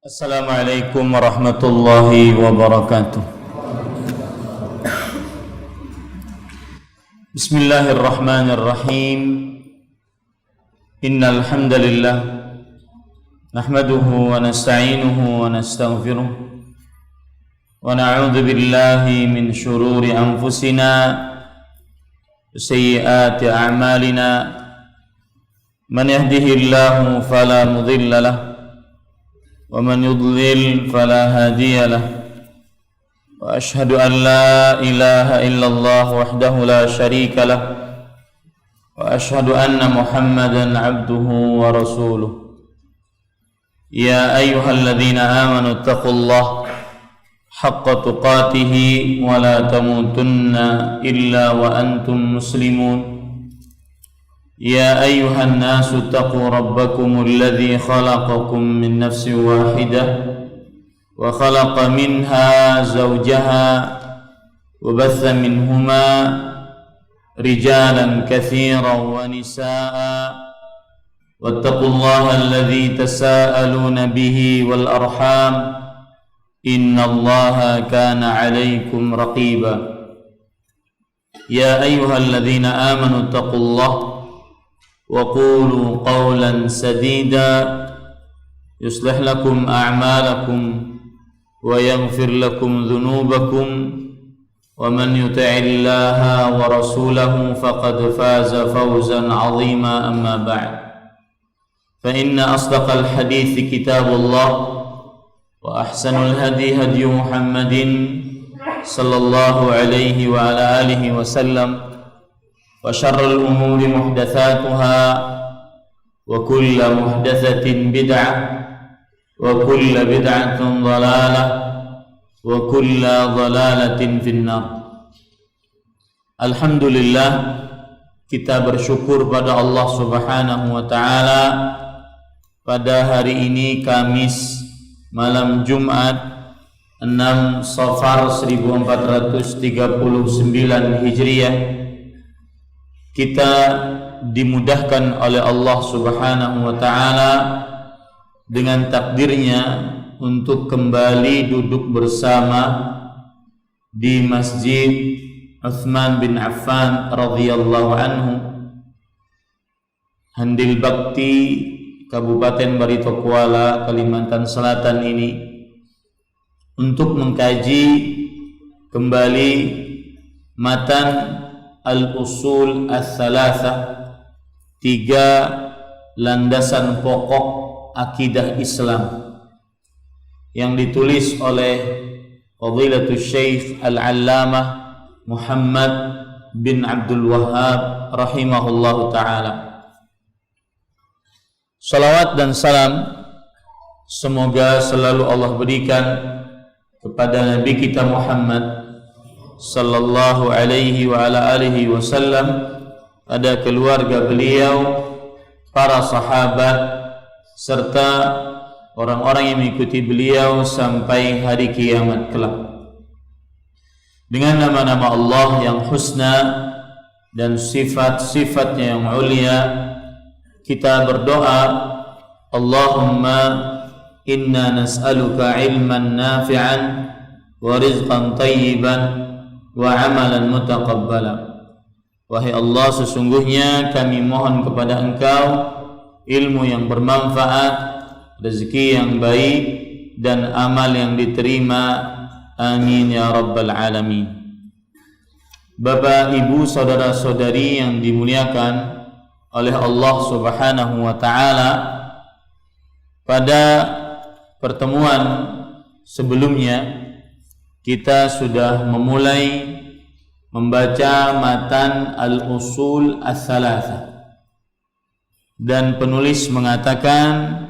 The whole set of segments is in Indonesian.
Assalamualaikum warahmatullahi wabarakatuh. Bismillahirrahmanirrahim. Innal hamdalillah nahmaduhu wa nasta'inuhu wa nastaghfiruh wa na'udzu billahi min shururi anfusina wa sayyiati a'malina. Man yahdihillahu fala mudilla lahu ومن يضلل فلا هادي له وأشهد أن لا إله إلا الله وحده لا شريك له وأشهد أن محمدا عبده ورسوله يا أيها الذين آمنوا اتقوا الله حق تقاته ولا تموتن إلا وأنتم مسلمون يا أيها الناس اتقوا ربكم الذي خلقكم من نفس واحدة وخلق منها زوجها وبث منهما رجالا كثيرا ونساء واتقوا الله الذي تساءلون به والأرحام إن الله كان عليكم رقيبا يا أيها الذين آمنوا اتقوا الله وقولوا قولا سديدا يصلح لكم أعمالكم ويغفر لكم ذنوبكم ومن يطع الله ورسوله فقد فاز فوزا عظيما. أما بعد فإن أصدق الحديث كتاب الله وأحسن الهدي هدي محمد صلى الله عليه وعلى آله وسلم وشر الأمور محدثاتها وكل محدثة بدعة وكل بدعة ضلالة وكل ضلالة في النار. Alhamdulillah, kita bersyukur pada Allah Subhanahu wa taala pada hari ini Kamis malam Jumat 6 Safar 1439 Hijriah. Kita dimudahkan oleh Allah Subhanahu wa taala dengan takdirnya untuk kembali duduk bersama di Masjid Utsman bin Affan radhiyallahu anhu, Handil Bakti, Kabupaten Barito Kuala, Kalimantan Selatan ini, untuk mengkaji kembali matan Al-Usul Ats-Tsalatsah, 3 landasan pokok akidah Islam, yang ditulis oleh Fadilatul Syekh Al-Allamah Muhammad bin Abdul Wahhab rahimahullahu ta'ala. Salawat dan salam semoga selalu Allah berikan kepada Nabi kita Muhammad sallallahu alaihi wa ala alihi wasallam, pada keluarga beliau, para sahabat, serta orang-orang yang mengikuti beliau sampai hari kiamat kelak. Dengan nama-nama Allah yang husna dan sifat-sifatnya yang mulia, kita berdoa, Allahumma inna nas'aluka ilman nafi'an wa rizqan tayyiban wa amalan mutaqabbala. Wahai Allah, sesungguhnya kami mohon kepada Engkau ilmu yang bermanfaat, rezeki yang baik, dan amal yang diterima. Amin ya rabbal alamin. Bapak, Ibu, saudara-saudari yang dimuliakan oleh Allah Subhanahu wa taala, pada pertemuan sebelumnya kita sudah memulai membaca matan Al-Usul Ats-Tsalatsah, dan penulis mengatakan,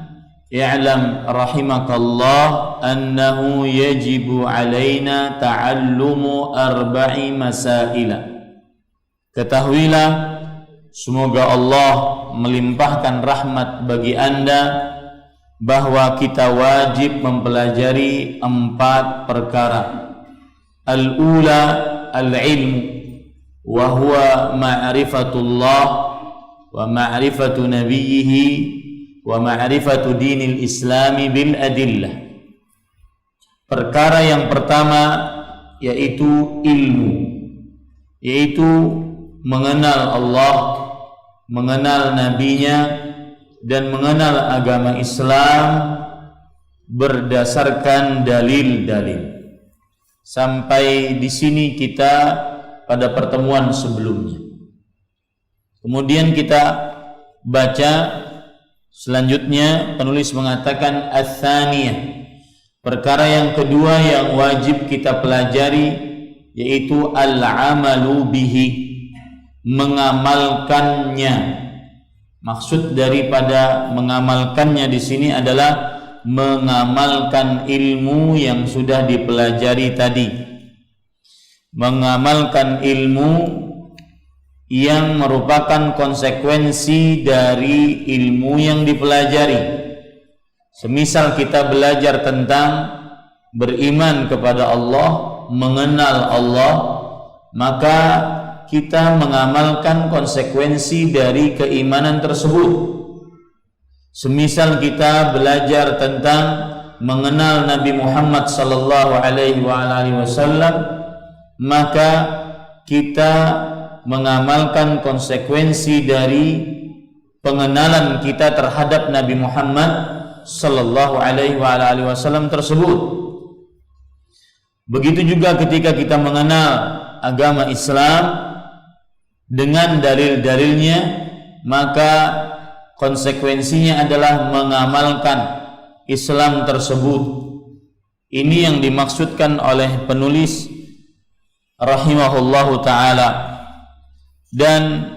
i'lam rahimakallah annahu yajibu alaina ta'allumu arba'i masaila. Ketahuilah, semoga Allah melimpahkan rahmat bagi Anda, bahwa kita wajib mempelajari 4 perkara. Al-ula al-ilmu wa huwa ma'rifatullah wa ma'rifatu nabiyhi wa ma'rifatu dinil islami bil adillah. Perkara yang pertama yaitu ilmu, yaitu mengenal Allah, mengenal nabinya, dan mengenal agama Islam berdasarkan dalil-dalil. Sampai di sini kita pada pertemuan sebelumnya. Kemudian kita baca selanjutnya, penulis mengatakan ats-tsaniyah, perkara yang kedua yang wajib kita pelajari yaitu al-amalu bihi, mengamalkannya. Maksud daripada mengamalkannya di sini adalah mengamalkan ilmu yang sudah dipelajari tadi, mengamalkan ilmu yang merupakan konsekuensi dari ilmu yang dipelajari. Semisal kita belajar tentang beriman kepada Allah, mengenal Allah, maka kita mengamalkan konsekuensi dari keimanan tersebut. Semisal kita belajar tentang mengenal Nabi Muhammad sallallahu alaihi wasallam, maka kita mengamalkan konsekuensi dari pengenalan kita terhadap Nabi Muhammad sallallahu alaihi wasallam tersebut. Begitu juga ketika kita mengenal agama Islam dengan dalil-dalilnya, maka konsekuensinya adalah mengamalkan Islam tersebut. Ini yang dimaksudkan oleh penulis rahimahullahu ta'ala. Dan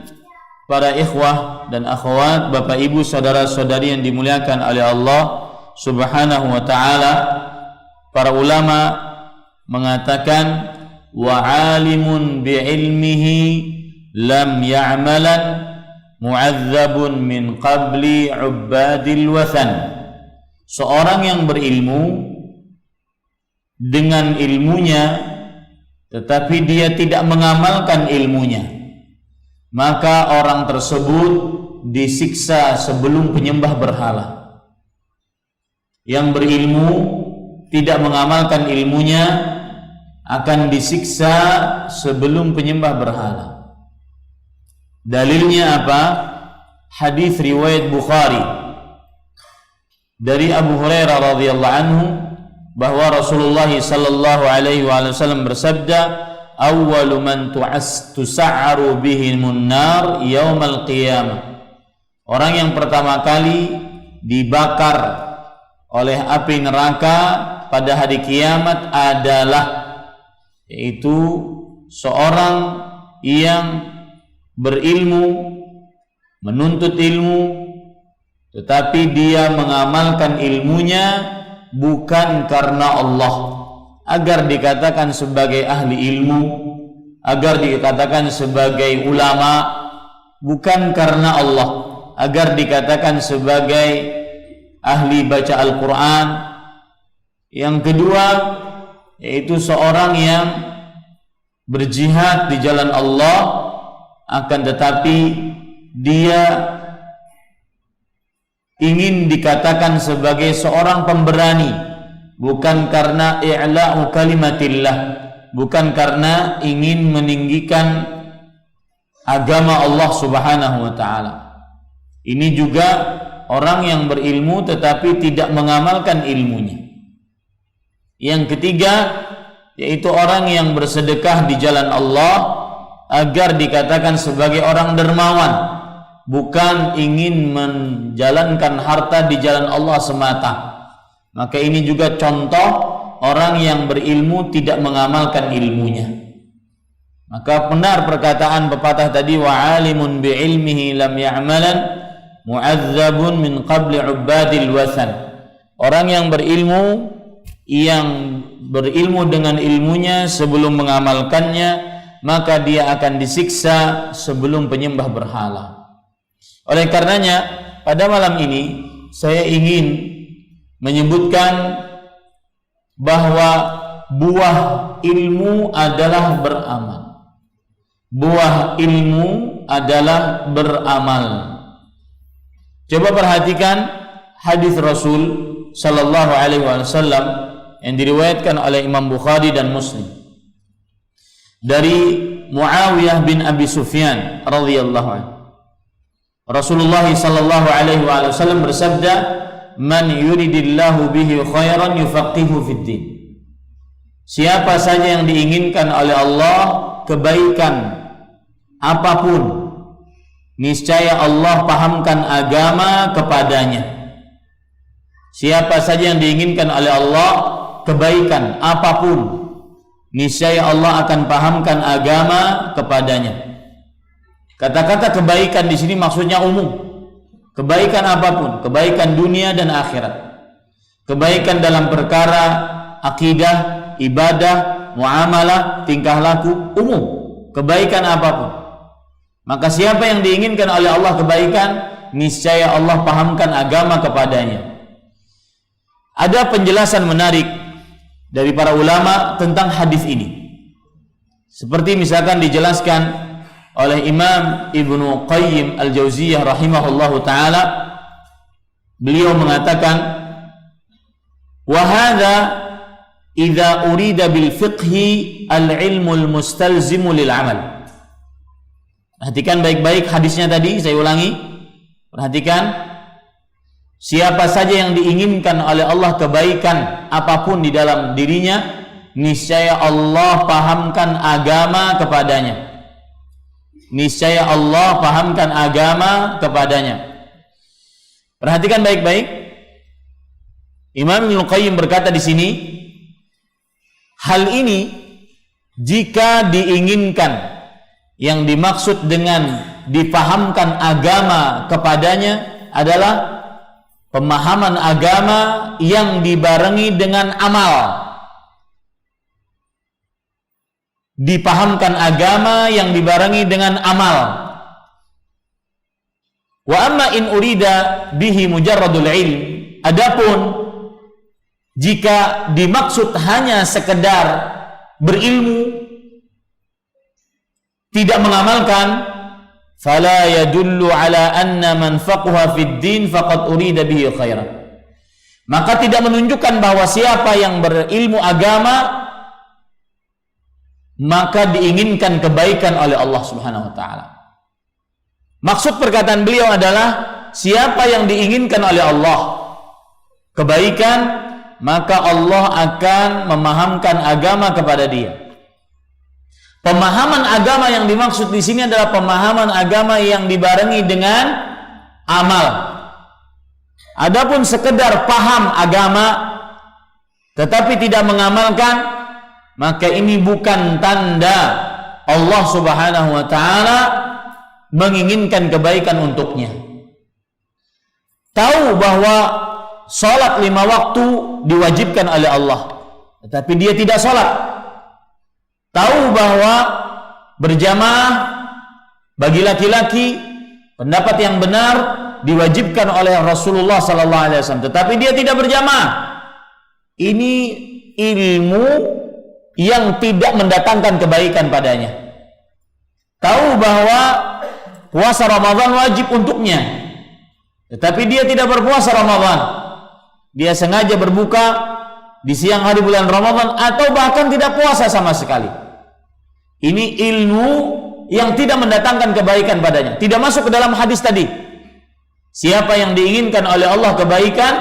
para ikhwah dan akhwat, bapak ibu saudara-saudari yang dimuliakan oleh Allah subhanahu wa ta'ala, para ulama mengatakan wa alimun bi'ilmihi lam ya'malan mu'adzabun min qabli ubbadil wathan. Seorang yang berilmu dengan ilmunya tetapi dia tidak mengamalkan ilmunya, maka orang tersebut disiksa sebelum penyembah berhala. Yang berilmu tidak mengamalkan ilmunya akan disiksa sebelum penyembah berhala. Dalilnya apa? Hadis riwayat Bukhari dari Abu Hurairah radhiyallahu anhu bahwa Rasulullah sallallahu alaihi wasallam bersabda, awwalu man tus'aru bihimun nar yaumal qiyamah. Orang yang pertama kali dibakar oleh api neraka pada hari kiamat adalah, yaitu seorang yang berilmu, menuntut ilmu, tetapi dia mengamalkan ilmunya bukan karena Allah, agar dikatakan sebagai ahli ilmu, agar dikatakan sebagai ulama, bukan karena Allah, agar dikatakan sebagai ahli baca Al-Quran. Yang kedua, yaitu seorang yang berjihad di jalan Allah, akan tetapi dia ingin dikatakan sebagai seorang pemberani, bukan karena i'la'u kalimatillah, bukan karena ingin meninggikan agama Allah subhanahu wa ta'ala. Ini juga orang yang berilmu tetapi tidak mengamalkan ilmunya. Yang ketiga, yaitu orang yang bersedekah di jalan Allah agar dikatakan sebagai orang dermawan, bukan ingin menjalankan harta di jalan Allah semata. Maka ini juga contoh orang yang berilmu tidak mengamalkan ilmunya. Maka benar perkataan pepatah tadi, wa alimun bi ilmihi lam ya'malan mu'adzabun min qabli ubbadil wathan. Orang yang berilmu dengan ilmunya sebelum mengamalkannya, maka dia akan disiksa sebelum penyembah berhala. Oleh karenanya, pada malam ini saya ingin menyebutkan bahwa buah ilmu adalah beramal. Buah ilmu adalah beramal. Coba perhatikan hadis Rasul sallallahu alaihi wasallam yang diriwayatkan oleh Imam Bukhari dan Muslim dari Muawiyah bin Abi Sufyan radhiyallahu anhu. Rasulullah sallallahu alaihi wasallam bersabda, "Man yuridillahu bihi khairan yufaqihu fid din." Siapa saja yang diinginkan oleh Allah kebaikan apapun, niscaya Allah pahamkan agama kepadanya. Siapa saja yang diinginkan oleh Allah kebaikan apapun, niscaya Allah akan pahamkan agama kepadanya. Kata-kata kebaikan di sini maksudnya umum. Kebaikan apapun, kebaikan dunia dan akhirat. Kebaikan dalam perkara akidah, ibadah, muamalah, tingkah laku, umum. Kebaikan apapun. Maka siapa yang diinginkan oleh Allah kebaikan, niscaya Allah pahamkan agama kepadanya. Ada penjelasan menarik dari para ulama tentang hadis ini. Seperti misalkan dijelaskan oleh Imam Ibnu Qayyim Al-Jauziyah rahimahullahu taala, beliau mengatakan, "Wa hadza idza urida bil fiqhi al-ilmul mustalzimu lil amal." Perhatikan baik-baik hadisnya tadi, saya ulangi. Perhatikan, siapa saja yang diinginkan oleh Allah kebaikan apapun di dalam dirinya, niscaya Allah pahamkan agama kepadanya. Niscaya Allah pahamkan agama kepadanya. Perhatikan baik-baik. Imam Ibnu Qayyim berkata di sini, hal ini jika diinginkan, yang dimaksud dengan dipahamkan agama kepadanya adalah pemahaman agama yang dibarengi dengan amal. Dipahamkan agama yang dibarengi dengan amal. Wa amma in urida bihi mujarradul ilm. Adapun jika dimaksud hanya sekedar berilmu, tidak mengamalkan, fala yadullu ala anna man faqaha fid din faqad urida bihi khairan. Maka tidak menunjukkan bahwa siapa yang berilmu agama maka diinginkan kebaikan oleh Allah Subhanahu wa taala. Maksud perkataan beliau adalah siapa yang diinginkan oleh Allah kebaikan, maka Allah akan memahamkan agama kepada dia. Pemahaman agama yang dimaksud di sini adalah pemahaman agama yang dibarengi dengan amal. Adapun sekedar paham agama tetapi tidak mengamalkan, maka ini bukan tanda Allah Subhanahu wa taala menginginkan kebaikan untuknya. Tahu bahwa salat 5 waktu diwajibkan oleh Allah, tetapi dia tidak salat. Tahu bahwa berjamaah bagi laki-laki pendapat yang benar diwajibkan oleh Rasulullah sallallahu alaihi wasallam, tetapi dia tidak berjamaah. Ini ilmu yang tidak mendatangkan kebaikan padanya. Tahu bahwa puasa Ramadan wajib untuknya, tetapi dia tidak berpuasa Ramadan. Dia sengaja berbuka di siang hari bulan Ramadan atau bahkan tidak puasa sama sekali. Ini ilmu yang tidak mendatangkan kebaikan padanya. Tidak masuk ke dalam hadis tadi. Siapa yang diinginkan oleh Allah kebaikan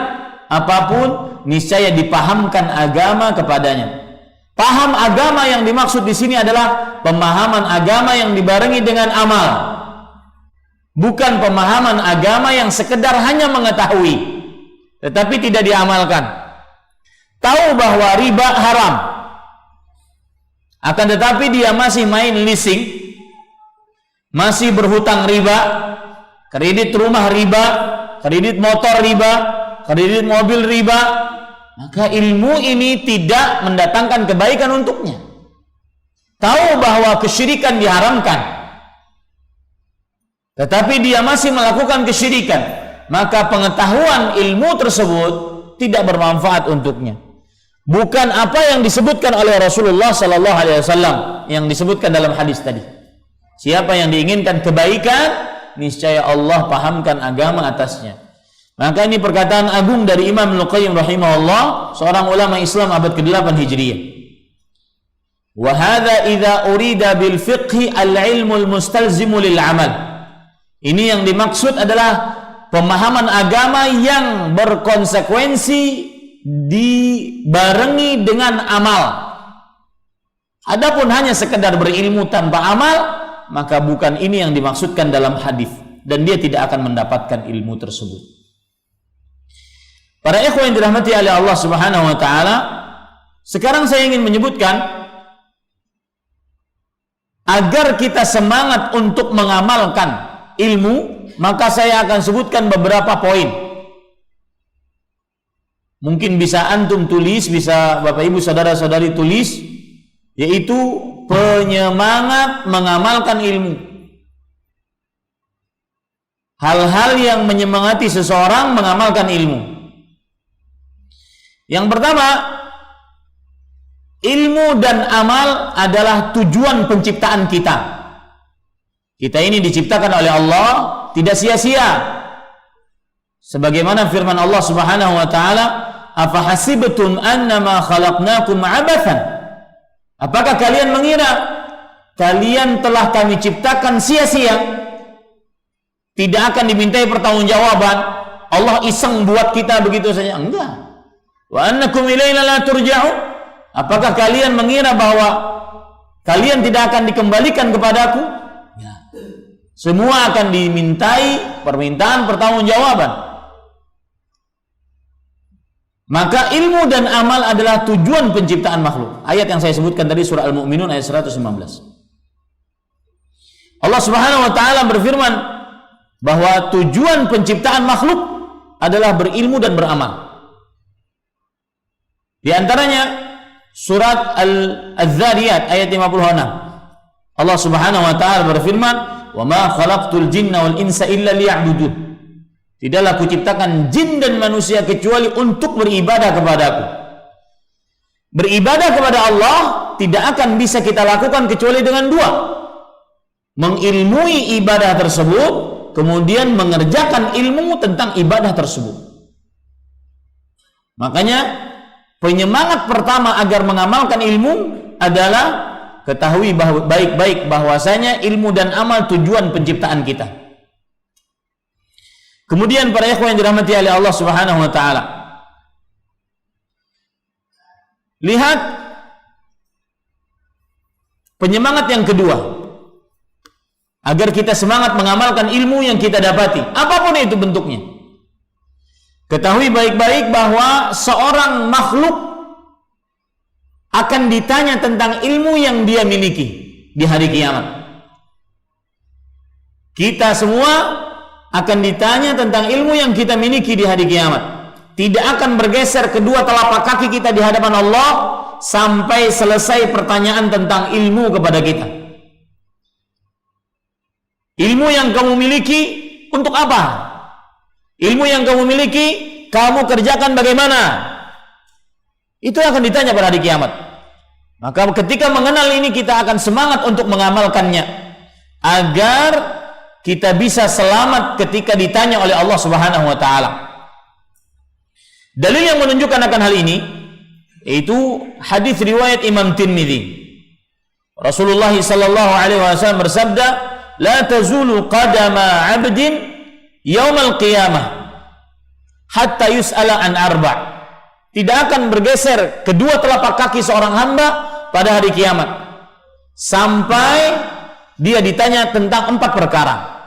apapun, niscaya dipahamkan agama kepadanya. Paham agama yang dimaksud di sini adalah pemahaman agama yang dibarengi dengan amal. Bukan pemahaman agama yang sekedar hanya mengetahui tetapi tidak diamalkan. Tahu bahwa riba haram, akan tetapi dia masih main leasing, masih berhutang riba, kredit rumah riba, kredit motor riba, kredit mobil riba, maka ilmu ini tidak mendatangkan kebaikan untuknya. Tahu bahwa kesyirikan diharamkan, tetapi dia masih melakukan kesyirikan, maka pengetahuan ilmu tersebut tidak bermanfaat untuknya. Bukan apa yang disebutkan oleh Rasulullah sallallahu alaihi wasallam yang disebutkan dalam hadis tadi. Siapa yang diinginkan kebaikan, niscaya Allah pahamkan agama atasnya. Maka ini perkataan agung dari Imam Ibnu Qayyim rahimahullah, seorang ulama Islam abad ke-8 Hijriyah. Wa hadza idza urida bil fiqhi al-ilmu al-mustalzimu lil amal. Ini yang dimaksud adalah pemahaman agama yang berkonsekuensi dibarengi dengan amal. Adapun hanya sekedar berilmu tanpa amal, maka bukan ini yang dimaksudkan dalam hadis, dan dia tidak akan mendapatkan ilmu tersebut. Para ikhwan yang dirahmati oleh Allah Subhanahu wa taala, sekarang saya ingin menyebutkan agar kita semangat untuk mengamalkan ilmu, maka saya akan sebutkan beberapa poin. Mungkin bisa antum tulis, bisa Bapak Ibu saudara-saudari tulis, yaitu penyemangat mengamalkan ilmu. Hal-hal yang menyemangati seseorang mengamalkan ilmu. Yang pertama, ilmu dan amal adalah tujuan penciptaan kita. Kita ini diciptakan oleh Allah tidak sia-sia. Sebagaimana firman Allah Subhanahu wa taala, "Afahasibtum annama khalaqnakum 'abathan?" Apakah kalian mengira kalian telah kami ciptakan sia-sia? Tidak akan dimintai pertanggungjawaban. Allah iseng buat kita begitu saja? Enggak. Wa annakum ilaina la turja'un. Apakah kalian mengira bahwa kalian tidak akan dikembalikan kepadaku? Ya. Semua akan dimintai permintaan pertanggungjawaban. Maka ilmu dan amal adalah tujuan penciptaan makhluk. Ayat yang saya sebutkan tadi surah Al-Mu'minun ayat 115. Allah Subhanahu wa taala berfirman bahwa tujuan penciptaan makhluk adalah berilmu dan beramal. Di antaranya surat Al-Dzariyat ayat 56. Allah Subhanahu wa taala berfirman, "Wa ma khalaqtul jinna wal insa illa liya'budun." Tidaklah kuciptakan jin dan manusia kecuali untuk beribadah kepadaku. Beribadah kepada Allah tidak akan bisa kita lakukan kecuali dengan dua. Mengilmui ibadah tersebut, kemudian mengerjakan ilmu tentang ibadah tersebut. Makanya penyemangat pertama agar mengamalkan ilmu adalah ketahui baik-baik bahwasanya ilmu dan amal tujuan penciptaan kita. Kemudian para ikhwan yang dirahmati oleh Allah Subhanahu wa taala, lihat penyemangat yang kedua agar kita semangat mengamalkan ilmu yang kita dapati, apapun itu bentuknya. Ketahui baik-baik bahwa seorang makhluk akan ditanya tentang ilmu yang dia miliki di hari kiamat. Kita semua akan ditanya tentang ilmu yang kita miliki di hari kiamat. Tidak akan bergeser kedua telapak kaki kita di hadapan Allah sampai selesai pertanyaan tentang ilmu kepada kita. Ilmu yang kamu miliki untuk apa? Ilmu yang kamu miliki, kamu kerjakan bagaimana? Itu akan ditanya pada hari kiamat. Maka ketika mengenal ini, kita akan semangat untuk mengamalkannya agar kita bisa selamat ketika ditanya oleh Allah Subhanahu wa taala. Dalil yang menunjukkan akan hal ini yaitu hadis riwayat Imam Tirmidzi. Rasulullah sallallahu alaihi wasallam bersabda, "La tazulu qadama 'abdin yaumal qiyamah hatta yus'ala an arba'." Tidak akan bergeser kedua telapak kaki seorang hamba pada hari kiamat sampai dia ditanya tentang 4 perkara.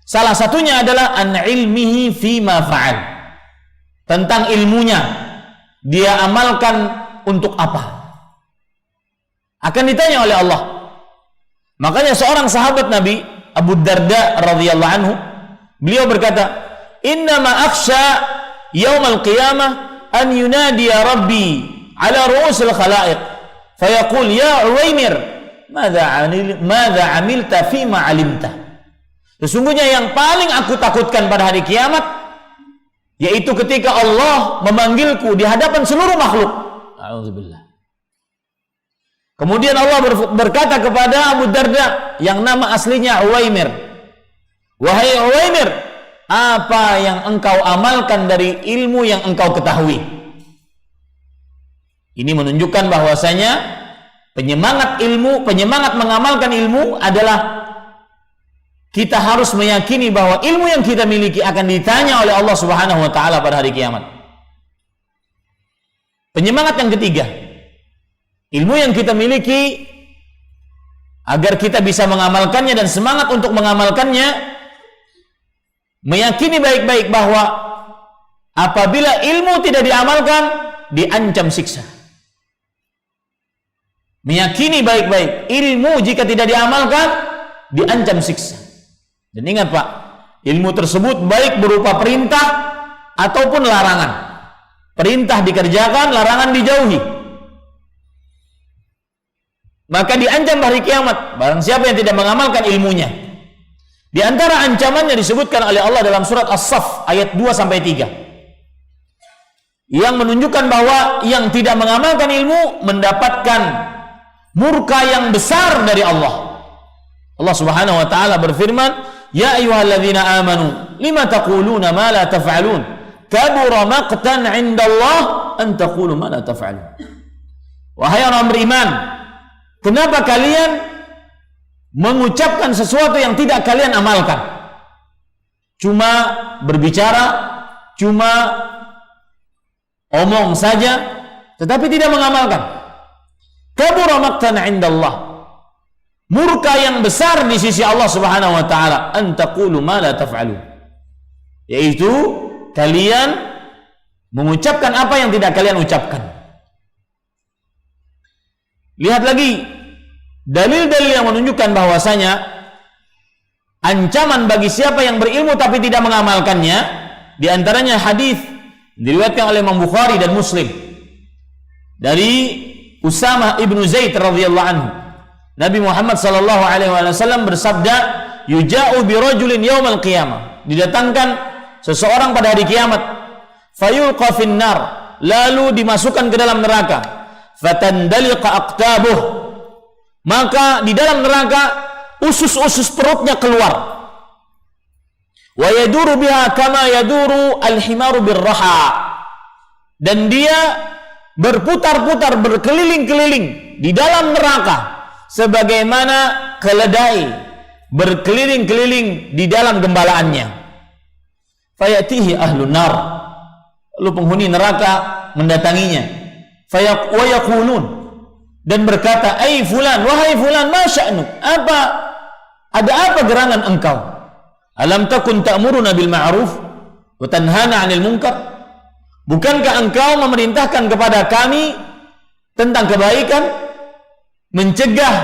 Salah satunya adalah an ilmihi fima fa'al. Tentang ilmunya, dia amalkan untuk apa? Akan ditanya oleh Allah. Makanya seorang sahabat Nabi, Abu Darda radhiyallahu anhu, beliau berkata, "Innama akhsha yaumal qiyamah an yunadiya rabbi ala ru'usil khalaiq fayaqul ya Uwaimir madza amilta fima alimta." Sesungguhnya yang paling aku takutkan pada hari kiamat yaitu ketika Allah memanggilku di hadapan seluruh makhluk. A'udzubillah. Kemudian Allah berkata kepada Abu Darda yang nama aslinya Uwaimir, "Wahai Uwaimir, apa yang engkau amalkan dari ilmu yang engkau ketahui. Ini menunjukkan bahwasanya penyemangat mengamalkan ilmu adalah kita harus meyakini bahwa ilmu yang kita miliki akan ditanya oleh Allah Subhanahu wa taala pada hari kiamat. Penyemangat yang ketiga, ilmu yang kita miliki agar kita bisa mengamalkannya dan semangat untuk mengamalkannya, meyakini baik-baik bahwa apabila ilmu tidak diamalkan, diancam siksa. Meyakini baik-baik, ilmu jika tidak diamalkan, diancam siksa. Dan ingat Pak, ilmu tersebut baik berupa perintah ataupun larangan. Perintah dikerjakan, larangan dijauhi. Maka diancam hari kiamat barang siapa yang tidak mengamalkan ilmunya. Di antara ancamannya disebutkan oleh Allah dalam surat As-Saff ayat 2-3, yang menunjukkan bahwa yang tidak mengamalkan ilmu mendapatkan murka yang besar dari Allah. Allah Subhanahu wa taala berfirman, "Ya ayyuhalladzina amanu, lima taquluna ma la taf'alun? Kabura maqtan 'indallah an taqulu ma la taf'alun." Wahai orang beriman, kenapa kalian mengucapkan sesuatu yang tidak kalian amalkan? Cuma berbicara, cuma omong saja, tetapi tidak mengamalkan. Kabura maqtan 'indallah. Murka yang besar di sisi Allah Subhanahu wa taala, an taqulu ma la taf'alun. Yaitu kalian mengucapkan apa yang tidak kalian ucapkan. Lihat lagi dalil-dalil yang menunjukkan bahwasanya ancaman bagi siapa yang berilmu tapi tidak mengamalkannya, di antaranya hadis diriwayatkan oleh Imam Bukhari dan Muslim dari Usamah ibnu Zaid radhiyallahu anhu. Nabi Muhammad sallallahu alaihi wasallam bersabda, "Yuja'u bi rajulin yaumal qiyamah." Didatangkan seseorang pada hari kiamat, fayulqa finnar, lalu dimasukkan ke dalam neraka, fatandaliqa aqtabuh, maka di dalam neraka usus-usus perutnya keluar, wa yaduru biha kama yaduru al-himaru birraha, dan dia berputar-putar berkeliling-keliling di dalam neraka sebagaimana keledai berkeliling-keliling di dalam gembalaannya. Fayatihi ahlun nar, lalu penghuni neraka mendatanginya, wa yaqulun, dan berkata, "Ai fulan, wahai fulan, ma sya'nuk? Ada apa gerangan engkau? Alam takun ta'muruna bil ma'ruf wa tanhana 'anil munkar?" Bukankah engkau memerintahkan kepada kami tentang kebaikan, mencegah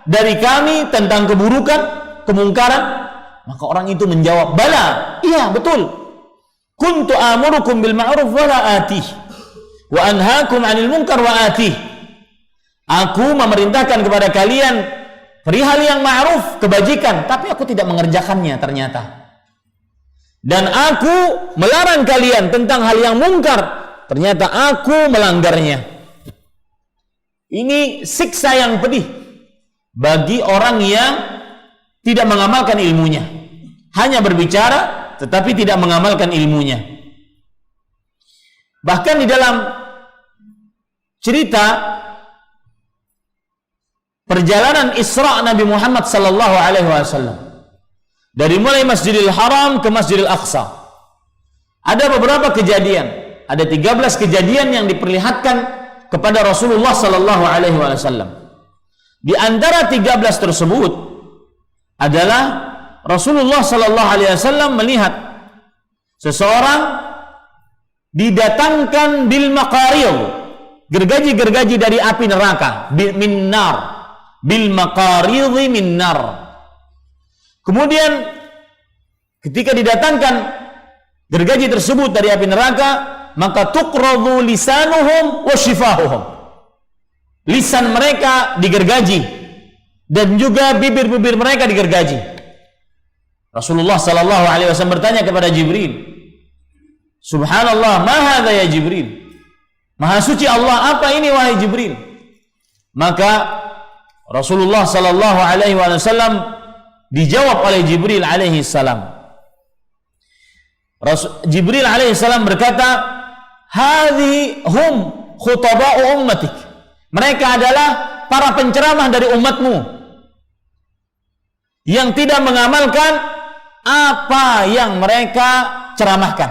dari kami tentang keburukan, kemungkaran? Maka orang itu menjawab, "Bala, iya betul. Kuntu amurukum bil ma'ruf wa la atih, wa anhaakum 'anil munkar wa atih." Aku memerintahkan kepada kalian perihal yang ma'ruf, kebajikan, tapi aku tidak mengerjakannya ternyata. Dan aku melarang kalian tentang hal yang mungkar, ternyata aku melanggarnya. Ini siksa yang pedih bagi orang yang tidak mengamalkan ilmunya, hanya berbicara tetapi tidak mengamalkan ilmunya. Bahkan di dalam cerita perjalanan Isra Nabi Muhammad sallallahu alaihi wasallam dari mulai Masjidil Haram ke Masjidil Aqsa, ada beberapa kejadian, ada 13 kejadian yang diperlihatkan kepada Rasulullah sallallahu alaihi wasallam. Di antara 13 tersebut adalah Rasulullah sallallahu alaihi wasallam melihat seseorang didatangkan bil maqaril, gergaji-gergaji dari api neraka, min nar, bil maqaridhi min nar. Kemudian ketika didatangkan gergaji tersebut dari api neraka, maka tuqradu lisanuhum wa shifahuhum. Lisan mereka digergaji dan juga bibir-bibir mereka digergaji. Rasulullah sallallahu alaihi wasallam bertanya kepada Jibril, "Subhanallah, ma hadza ya Jibril?" Maha suci Allah, apa ini wahai Jibril? Maka Rasulullah sallallahu alaihi wasallam dijawab oleh Jibril alaihi salam, Jibril alaihissalam berkata, "Hadhi hum khutaba'u ummatik." Mereka adalah para penceramah dari umatmu yang tidak mengamalkan apa yang mereka ceramahkan.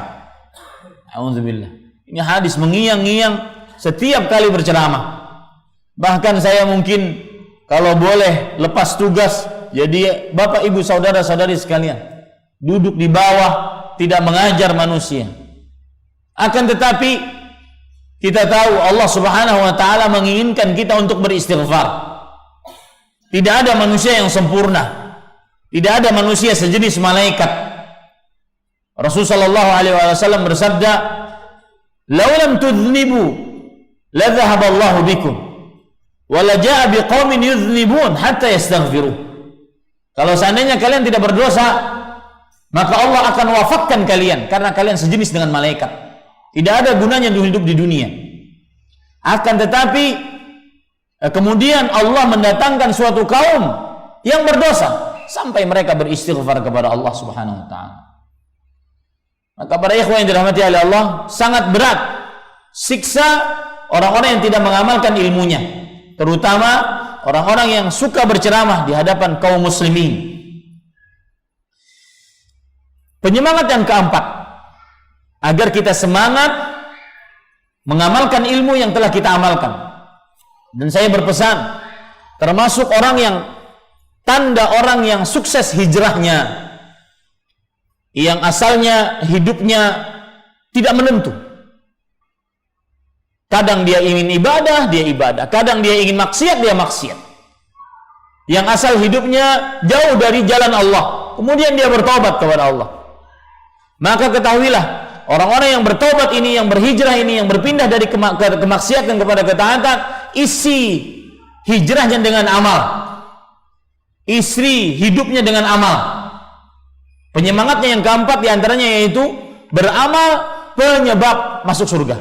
Alhamdulillah. Ini hadis mengiang-ngiang setiap kali berceramah. Bahkan saya mungkin kalau boleh lepas tugas, jadi Bapak Ibu saudara-saudari sekalian, duduk di bawah, tidak mengajar manusia. Akan tetapi kita tahu Allah Subhanahu wa taala menginginkan kita untuk beristighfar. Tidak ada manusia yang sempurna. Tidak ada manusia sejenis malaikat. Rasulullah sallallahu alaihi wasallam bersabda, "Lau lam tudhnibu la dhahaba Allahu bikum wa la jaa biqaumin yudhnibun hatta yastaghfiru." Kalau seandainya kalian tidak berdosa, maka Allah akan wafatkan kalian karena kalian sejenis dengan malaikat. Tidak ada gunanya hidup di dunia. Akan tetapi kemudian Allah mendatangkan suatu kaum yang berdosa sampai mereka beristighfar kepada Allah Subhanahu wa taala. Maka para ikhwan yang dirahmati oleh Allah, sangat berat siksa orang-orang yang tidak mengamalkan ilmunya, terutama orang-orang yang suka berceramah di hadapan kaum muslimin. Penyemangat yang keempat, agar kita semangat mengamalkan ilmu yang telah kita amalkan. Dan saya berpesan, termasuk orang yang tanda orang yang sukses hijrahnya, yang asalnya hidupnya tidak menentu. Kadang dia ingin ibadah, dia ibadah. Kadang dia ingin maksiat, dia maksiat. Yang asal hidupnya jauh dari jalan Allah, kemudian dia bertobat kepada Allah. Maka ketahuilah, orang-orang yang bertobat ini, yang berhijrah ini, yang berpindah dari kemaksiatan kepada ketaatan, isi hijrahnya dengan amal. Istri hidupnya dengan amal. Penyemangatnya yang keempat diantaranya yaitu beramal penyebab masuk surga.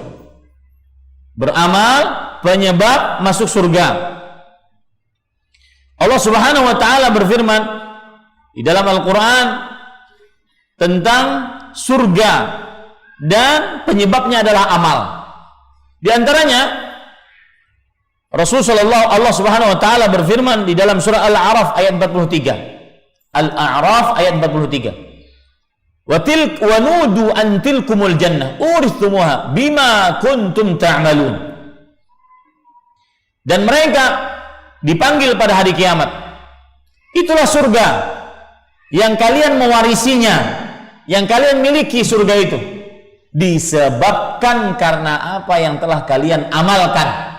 Beramal penyebab masuk surga. Allah Subhanahu wa taala berfirman di dalam Al-Quran tentang surga dan penyebabnya adalah amal. Di antaranya Allah Subhanahu wa taala berfirman di dalam surah Al-A'raf ayat 43. Al-A'raf ayat 43. Wa nudu an tilkumul jannah urithumuha bima kuntum ta'malun. Dan mereka dipanggil pada hari kiamat. Itulah surga yang kalian mewarisinya, yang kalian miliki surga itu disebabkan karena apa yang telah kalian amalkan.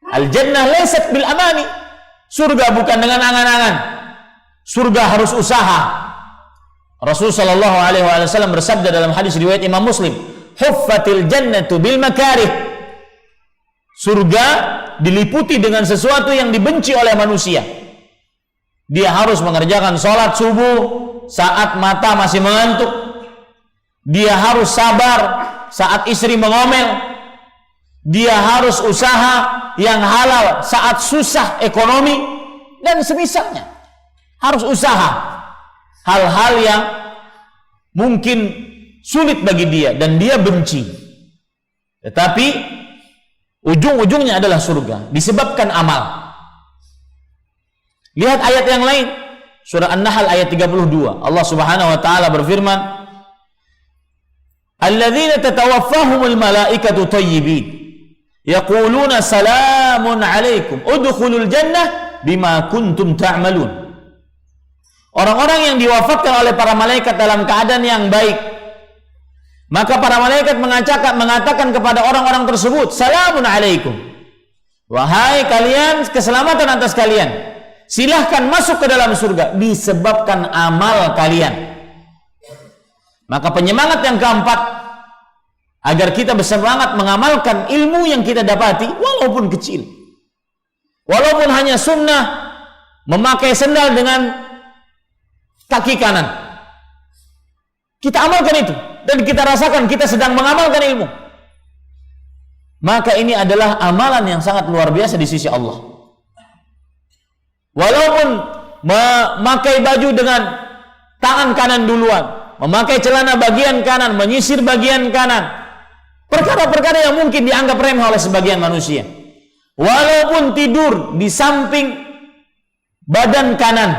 Al-jannah laysat bil amani. Surga bukan dengan angan-angan. Surga harus usaha. Rasul sallallahu alaihi wasallam bersabda dalam hadis riwayat Imam Muslim, "Huffatil jannatu bil makarih." Surga diliputi dengan sesuatu yang dibenci oleh manusia. Dia harus mengerjakan sholat subuh saat mata masih mengantuk. Dia harus sabar saat istri mengomel. Dia harus usaha yang halal saat susah ekonomi dan semisalnya. Harus usaha hal-hal yang mungkin sulit bagi dia dan dia benci. Tetapi ujung-ujungnya adalah surga disebabkan amal. Lihat ayat yang lain, surah An-Nahl ayat 32. Allah Subhanahu wa taala berfirman, "Alladzina tatawaffahumul malaikatu thayyibin yaquluna salamun alaikum udkhulul jannah bima kuntum ta'malun." Orang-orang yang diwafatkan oleh para malaikat dalam keadaan yang baik, maka para malaikat mengatakan kepada orang-orang tersebut, "Salamun alaikum." Wahai kalian, keselamatan atas kalian. Silahkan masuk ke dalam surga disebabkan amal kalian. Maka penyemangat yang keempat, agar kita bersemangat mengamalkan ilmu yang kita dapati walaupun kecil, walaupun hanya sunnah memakai sendal dengan kaki kanan, kita amalkan itu dan kita rasakan kita sedang mengamalkan ilmu. Maka ini adalah amalan yang sangat luar biasa di sisi Allah. Walaupun memakai baju dengan tangan kanan duluan, memakai celana bagian kanan, menyisir bagian kanan. Perkara-perkara yang mungkin dianggap remeh oleh sebagian manusia. Walaupun tidur di samping badan kanan,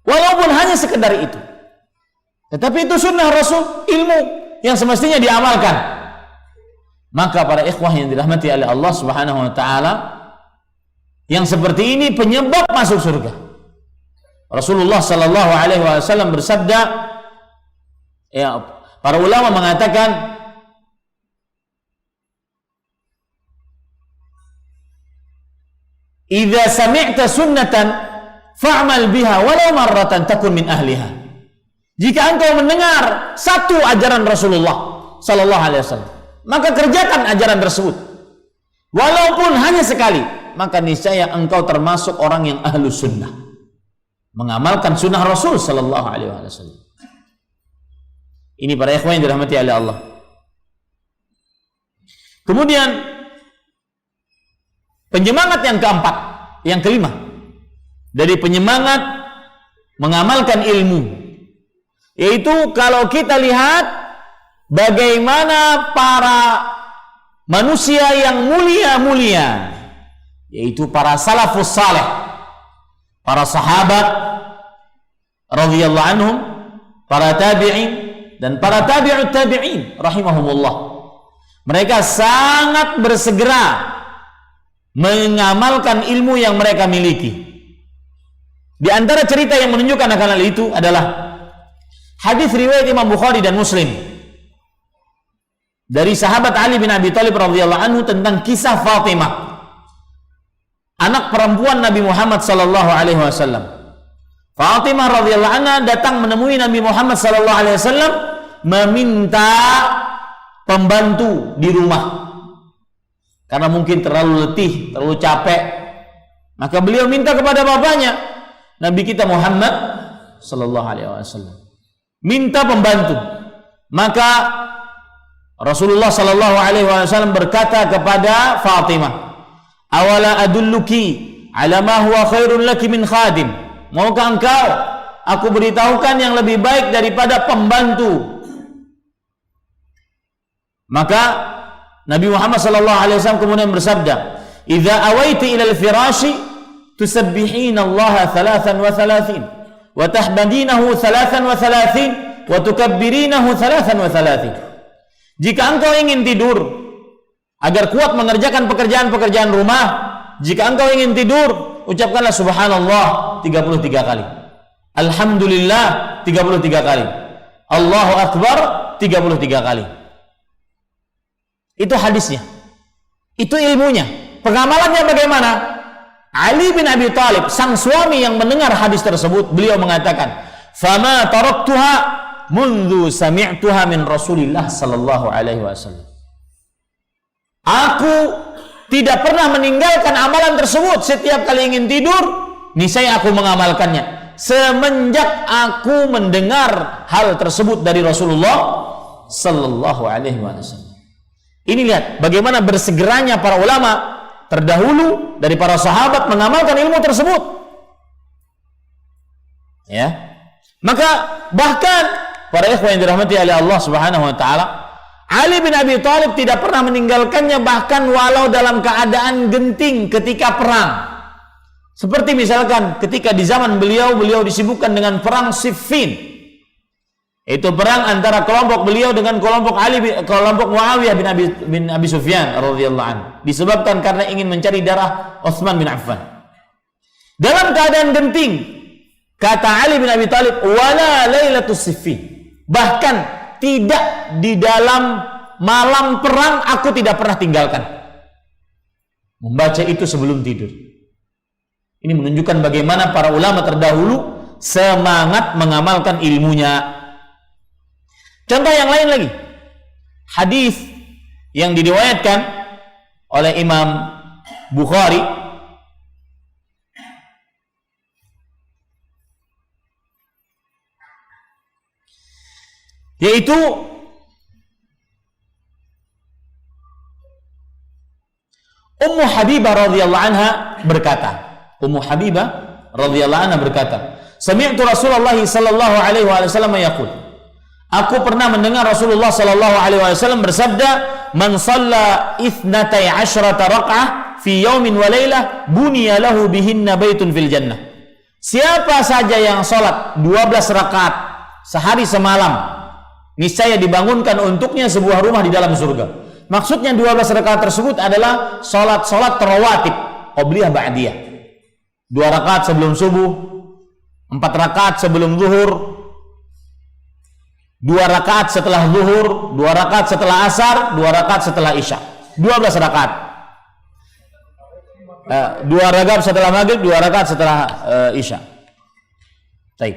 walaupun hanya sekedar itu. Tetapi itu sunnah Rasul, ilmu yang semestinya diamalkan. Maka para ikhwah yang dirahmati oleh Allah Subhanahu wa taala, yang seperti ini penyebab masuk surga. Rasulullah sallallahu alaihi wasallam bersabda, ya, para ulama mengatakan idza sami'ta sunnatan fa'mal biha walau marratan takun min ahliha. Jika engkau mendengar satu ajaran Rasulullah sallallahu alaihi wasallam, maka kerjakan ajaran tersebut walaupun hanya sekali, maka niscaya engkau termasuk orang yang ahlu sunnah, mengamalkan sunnah Rasul sallallahu alaihi wasallam. Ini para ikhwan yang dirahmati oleh Allah. Kemudian penyemangat yang keempat, yang kelima dari penyemangat mengamalkan ilmu, yaitu kalau kita lihat bagaimana para manusia yang mulia-mulia, yaitu para salafus saleh, para sahabat radhiyallahu anhum, para tabi'in dan para tabi'ut tabi'in rahimahumullah. Mereka sangat bersegera mengamalkan ilmu yang mereka miliki. Di antara cerita yang menunjukkan akan hal itu adalah hadis riwayat Imam Bukhari dan Muslim dari sahabat Ali bin Abi Thalib radhiyallahu anhu tentang kisah Fatimah, anak perempuan Nabi Muhammad sallallahu alaihi wasallam. Fatimah radhiyallahu anha datang menemui Nabi Muhammad sallallahu alaihi wasallam meminta pembantu di rumah karena mungkin terlalu letih, terlalu capek. Maka beliau minta kepada bapaknya, Nabi kita Muhammad sallallahu alaihi wasallam, minta pembantu. Maka Rasulullah sallallahu alaihi wasallam berkata kepada Fatimah, "Awala adulluki ala ma huwa khairun laki min khadim?" Maukah engkau aku beritahukan yang lebih baik daripada pembantu? Maka Nabi Muhammad sallallahu alaihi wasallam kemudian bersabda, "Idza awaiti ila al-firashi tusabbihina Allah 33 wa tahmadinahu 33 wa tukabbirinahu 33." Jika engkau ingin tidur agar kuat mengerjakan pekerjaan-pekerjaan rumah, jika engkau ingin tidur, ucapkanlah subhanallah 33 kali, alhamdulillah 33 kali, Allahu akbar 33 kali. Itu hadisnya, itu ilmunya. Pengamalannya bagaimana? Ali bin Abi Thalib, sang suami yang mendengar hadis tersebut, beliau mengatakan, "Fama taraktuha mundu sami'tuha min Rasulillah sallallahu alaihi wasallam." Aku tidak pernah meninggalkan amalan tersebut. Setiap kali ingin tidur, niscaya aku mengamalkannya semenjak aku mendengar hal tersebut dari Rasulullah sallallahu alaihi wasallam. Ini lihat bagaimana bersegeranya para ulama terdahulu dari para sahabat mengamalkan ilmu tersebut. Ya. Maka bahkan para ikhwan yang dirahmati oleh Allah Subhanahu wa taala, Ali bin Abi Thalib tidak pernah meninggalkannya bahkan walau dalam keadaan genting ketika perang. Seperti misalkan ketika di zaman beliau disibukkan dengan perang Siffin. Itu perang antara kelompok beliau dengan kelompok Muawiyah bin Abi Sufyan radhiyallahu anhu, disebabkan karena ingin mencari darah Utsman bin Affan. Dalam keadaan genting, kata Ali bin Abi Thalib, "Wala lailatus Siffin." Bahkan tidak di dalam malam perang aku tidak pernah tinggalkan membaca itu sebelum tidur. Ini menunjukkan bagaimana para ulama terdahulu semangat mengamalkan ilmunya. Contoh yang lain lagi, hadis yang diriwayatkan oleh Imam Bukhari yaitu Ummu Habibah radhiyallahu anha berkata, "Sami'tu Rasulullah sallallahu alaihi wasallam yaqul, Aku pernah mendengar Rasulullah sallallahu alaihi wasallam bersabda, "Man shalla 12 raka'ah fi yaumin wa lailah, buniya lahu bihinna baitun fil jannah." Siapa saja yang salat 12 rakaat sehari semalam, niscaya dibangunkan untuknya sebuah rumah di dalam surga. Maksudnya 12 rakaat tersebut adalah salat-salat rawatib, qabliyah ba'diyah. 2 rakaat sebelum subuh, 4 rakaat sebelum zuhur, 2 rakaat setelah zuhur, 2 rakaat setelah asar, 2 rakaat setelah isya. 12 rakaat. 2 rakaat setelah maghrib, 2 rakaat setelah isya. Baik.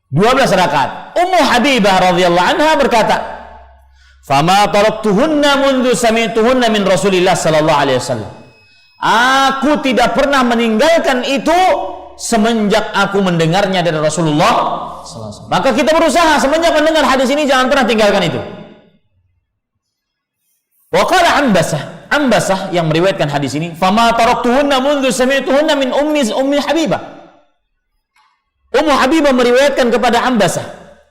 12 rakaat. Ummu Habibah radhiyallahu anha berkata, "Fama taraktuhunna mundu sami'tuhunna min Rasulillah sallallahu alaihi wasallam." Aku tidak pernah meninggalkan itu semenjak aku mendengarnya dari Rasulullah sallallahu alaihi wasallam. Maka kita berusaha semenjak mendengar hadis ini jangan pernah tinggalkan itu. Wa qala Ambasah yang meriwayatkan hadis ini, "Fama taraktuhunna mundu sami'tuhunna min ummi Habibah." Ummu Habibah meriwayatkan kepada Ambasah.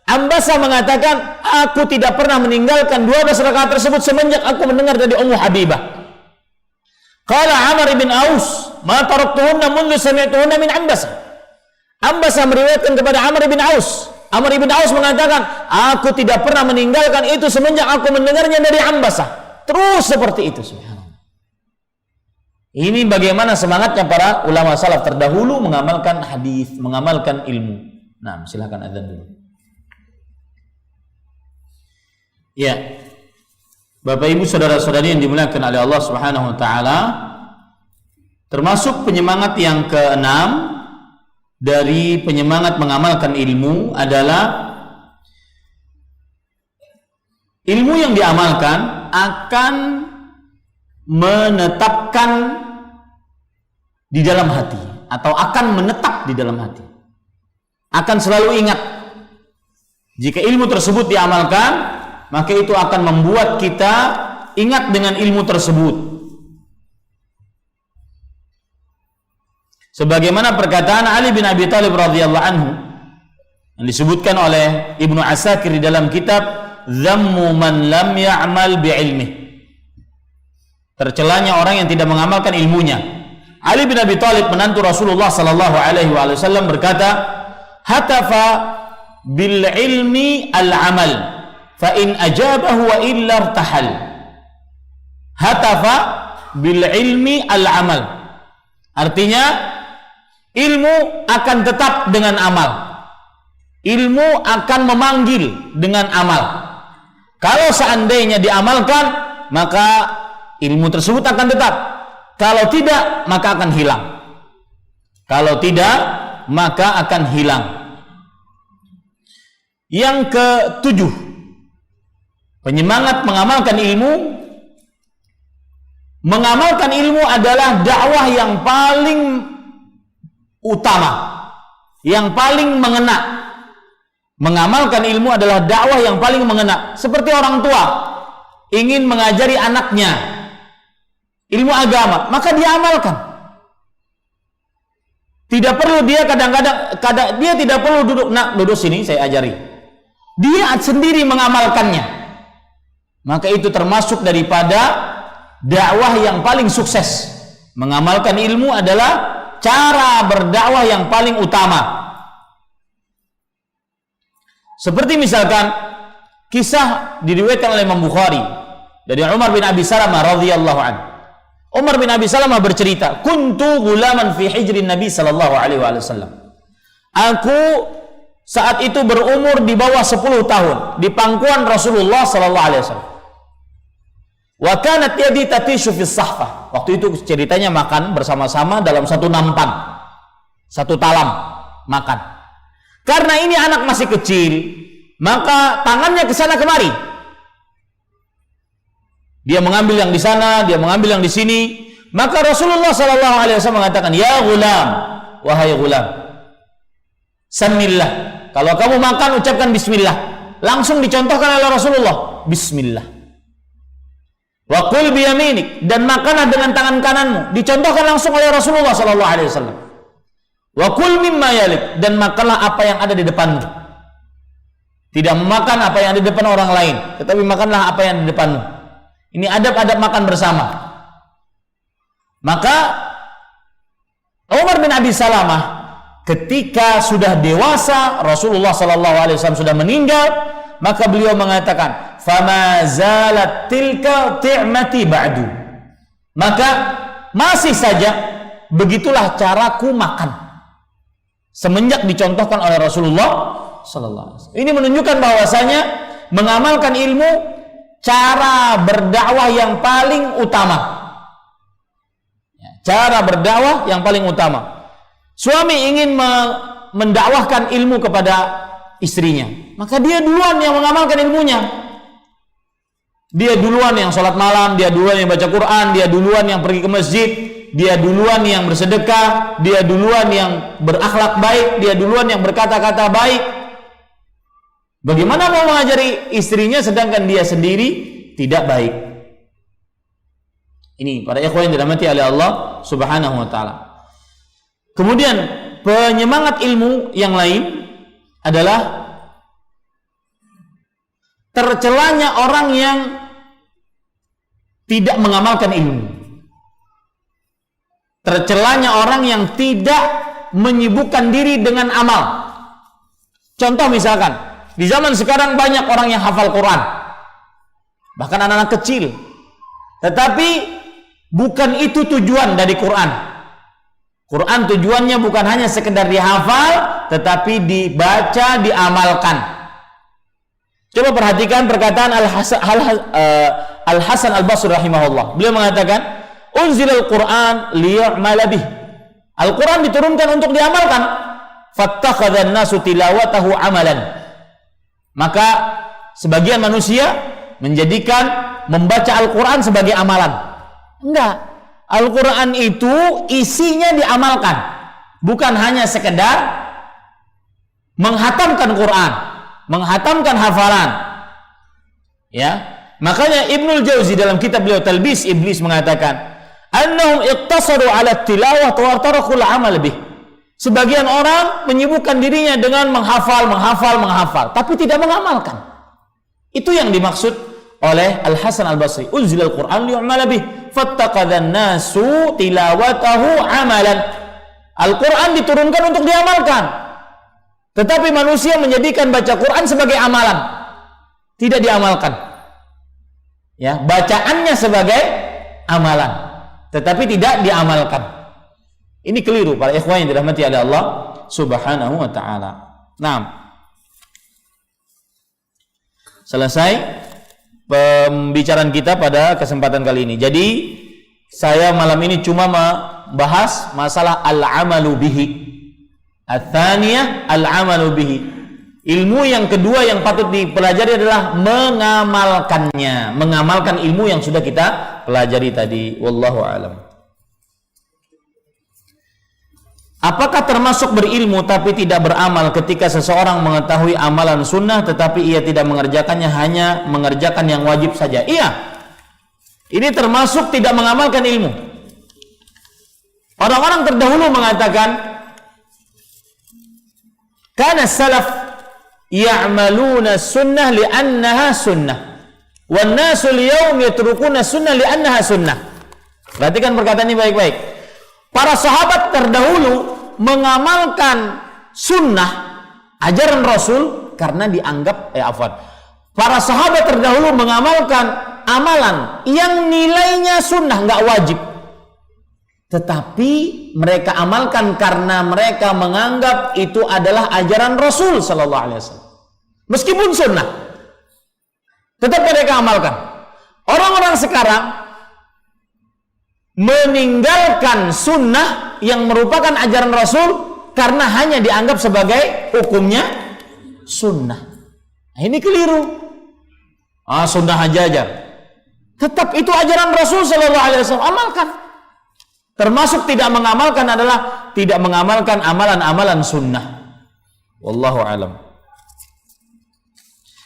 Ambasah mengatakan, aku tidak pernah meninggalkan 12 rakaat tersebut semenjak aku mendengar dari Ummu Habibah. Qala Amr bin Aus, "Ma taraktuhunna mundu sami'tuhunna min Ambasah." Ambasah meriwayatkan kepada Amr bin Aus. Amr bin Aus mengatakan, aku tidak pernah meninggalkan itu semenjak aku mendengarnya dari Ambasah. Terus seperti itu, subhanallah. Ini bagaimana semangatnya para ulama salaf terdahulu mengamalkan hadis, mengamalkan ilmu. Nah, silakan adzan dulu. Ya. Bapak Ibu saudara-saudari yang dimuliakan oleh Allah Subhanahu wa taala, termasuk penyemangat yang keenam dari penyemangat mengamalkan ilmu adalah ilmu yang diamalkan akan menetapkan di dalam hati atau akan menetap di dalam hati. Akan selalu ingat. Jika ilmu tersebut diamalkan, maka itu akan membuat kita ingat dengan ilmu tersebut. Sebagaimana perkataan Ali bin Abi Thalib radhiyallahu anhu yang disebutkan oleh Ibnu Asakir di dalam kitab Dhammu man lam ya'mal bi'ilmih. Tercelanya orang yang tidak mengamalkan ilmunya. Ali bin Abi Thalib menantu Rasulullah sallallahu alaihi wasallam berkata, "Hatafa bil ilmi al-amal, fa in ajabahu wa illa irtahal." Hatafa bil ilmi al-amal. Artinya ilmu akan tetap dengan amal. Ilmu akan memanggil dengan amal. Kalau seandainya diamalkan, maka ilmu tersebut akan tetap. Kalau tidak, maka akan hilang. Kalau tidak, maka akan hilang. Yang ketujuh, penyemangat mengamalkan ilmu. Mengamalkan ilmu adalah dakwah yang paling utama, yang paling mengena. Mengamalkan ilmu adalah dakwah yang paling mengena. Seperti orang tua ingin mengajari anaknya ilmu agama, maka dia amalkan. Tidak perlu dia kadang-kadang dia tidak perlu duduk sini saya ajari. Dia sendiri mengamalkannya. Maka itu termasuk daripada dakwah yang paling sukses. Mengamalkan ilmu adalah cara berdakwah yang paling utama. Seperti misalkan kisah diriwayatkan oleh Imam Bukhari dari Umar bin Abi Salamah radhiyallahu anhu. Umar bin Abi Salamah bercerita, "Kuntu gulaman fi hijrin Nabi sallallahu alaihi wasallam." Aku saat itu berumur di bawah 10 tahun di pangkuan Rasulullah sallallahu alaihi wasallam. Wa kanat yadi tatishu fi sahfah. Waktu itu ceritanya makan bersama-sama dalam satu nampan. Satu talam makan. Karena ini anak masih kecil, maka tangannya ke sana kemari. Dia mengambil yang di sana, dia mengambil yang di sini. Maka Rasulullah sallallahu alaihi wasallam mengatakan, "Ya gulam, wahai gulam, samillah." Kalau kamu makan ucapkan bismillah. Langsung dicontohkan oleh Rasulullah, bismillah. Wa qul bi yaminik, dan makanlah dengan tangan kananmu. Dicontohkan langsung oleh Rasulullah sallallahu alaihi wasallam. Wa qul mimma yalik, dan makanlah apa yang ada di depanmu. Tidak memakan apa yang ada di depan orang lain, tetapi makanlah apa yang ada di depanmu. Ini adab-adab makan bersama. Maka Umar bin Abi Salamah ketika sudah dewasa, Rasulullah SAW sudah meninggal, maka beliau mengatakan, "Fama zalat tilka ti'mati ba'du." Maka masih saja begitulah caraku makan. Semenjak dicontohkan oleh Rasulullah SAW. Ini menunjukkan bahwasanya mengamalkan ilmu cara berdakwah yang paling utama. Cara berdakwah yang paling utama. Suami ingin mendakwahkan ilmu kepada istrinya, maka dia duluan yang mengamalkan ilmunya. Dia duluan yang sholat malam, dia duluan yang baca Quran, dia duluan yang pergi ke masjid, dia duluan yang bersedekah, dia duluan yang berakhlak baik, dia duluan yang berkata-kata baik. Bagaimana mau mengajari istrinya sedangkan dia sendiri tidak baik? Ini para ikhwan yang dirahmati oleh Allah Subhanahu wa taala. Kemudian penyemangat ilmu yang lain adalah tercelanya orang yang tidak mengamalkan ilmu. Tercelanya orang yang tidak menyibukkan diri dengan amal. Contoh misalkan, di zaman sekarang banyak orang yang hafal Quran, bahkan anak-anak kecil, tetapi bukan itu tujuan dari Quran. Quran tujuannya bukan hanya sekedar dihafal, tetapi dibaca, diamalkan. Coba perhatikan perkataan Al-Hasan Al-Basri rahimahullah. Beliau mengatakan, "Unzilal Quran liyu'mala bih." Al-Quran diturunkan untuk diamalkan. Fattakhadhan nasu tilawatahu amalan. Maka sebagian manusia menjadikan membaca Al-Quran sebagai amalan. Enggak. Al-Quran itu isinya diamalkan, bukan hanya sekedar menghatamkan Quran, menghatamkan hafalan. Ya, makanya Ibnul Jauzi dalam kitab beliau Talbis Iblis mengatakan, "Annahum iqtasaru 'ala tilawah wa tarakul 'amal bih." Sebagian orang menyibukkan dirinya dengan menghafal, tapi tidak mengamalkan. Itu yang dimaksud oleh Al-Hasan Al-Basri. Unzilal Quran liyu'mala bih, fattaqadhan nasu tilawatahu amalan. Al-Quran diturunkan untuk diamalkan, tetapi manusia menjadikan baca Quran sebagai amalan, tidak diamalkan. Ya, bacaannya sebagai amalan, tetapi tidak diamalkan. Ini keliru para ikhwan yang dirahmati oleh Allah Subhanahu wa taala. Nah, selesai pembicaraan kita pada kesempatan kali ini. Jadi saya malam ini cuma membahas masalah al-amalu bihi. Ats-tsaniyah al-amalu bihi. Ilmu yang kedua yang patut dipelajari adalah mengamalkannya, mengamalkan ilmu yang sudah kita pelajari tadi. Wallahu a'lam. Apakah termasuk berilmu tapi tidak beramal ketika seseorang mengetahui amalan sunnah tetapi ia tidak mengerjakannya, hanya mengerjakan yang wajib saja? Iya. Ini termasuk tidak mengamalkan ilmu. Orang-orang terdahulu mengatakan, kana salaf ya'maluna sunnah li'annaha sunnah, wan nasu al-yawm yatrukuna sunnah li'annaha sunnah. Perhatikan perkataan ini baik-baik. Para sahabat terdahulu mengamalkan sunnah, ajaran Rasul, karena dianggap para sahabat terdahulu mengamalkan amalan yang nilainya sunnah, nggak wajib, tetapi mereka amalkan karena mereka menganggap itu adalah ajaran Rasul Sallallahu Alaihi Wasallam, meskipun sunnah, tetap mereka amalkan. Orang-orang sekarang meninggalkan sunnah yang merupakan ajaran Rasul karena hanya dianggap sebagai hukumnya sunnah. Nah, ini keliru. Sunnah aja. Tetap itu ajaran Rasul Sallallahu Alaihi Wasallam, amalkan. Termasuk tidak mengamalkan adalah tidak mengamalkan amalan-amalan sunnah. Wallahu alam.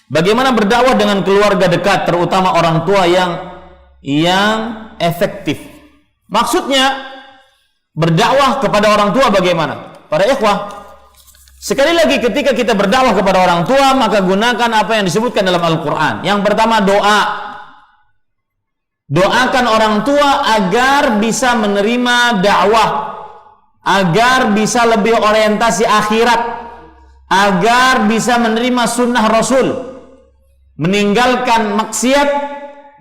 Bagaimana berdakwah dengan keluarga dekat, terutama orang tua yang efektif? Maksudnya berdakwah kepada orang tua bagaimana? Para ikhwah, Sekali lagi, ketika kita berdakwah kepada orang tua, maka gunakan apa yang disebutkan dalam Al-Quran. Yang pertama, doa. Doakan orang tua agar bisa menerima dakwah, agar bisa lebih orientasi akhirat, agar bisa menerima sunnah Rasul, meninggalkan maksiat,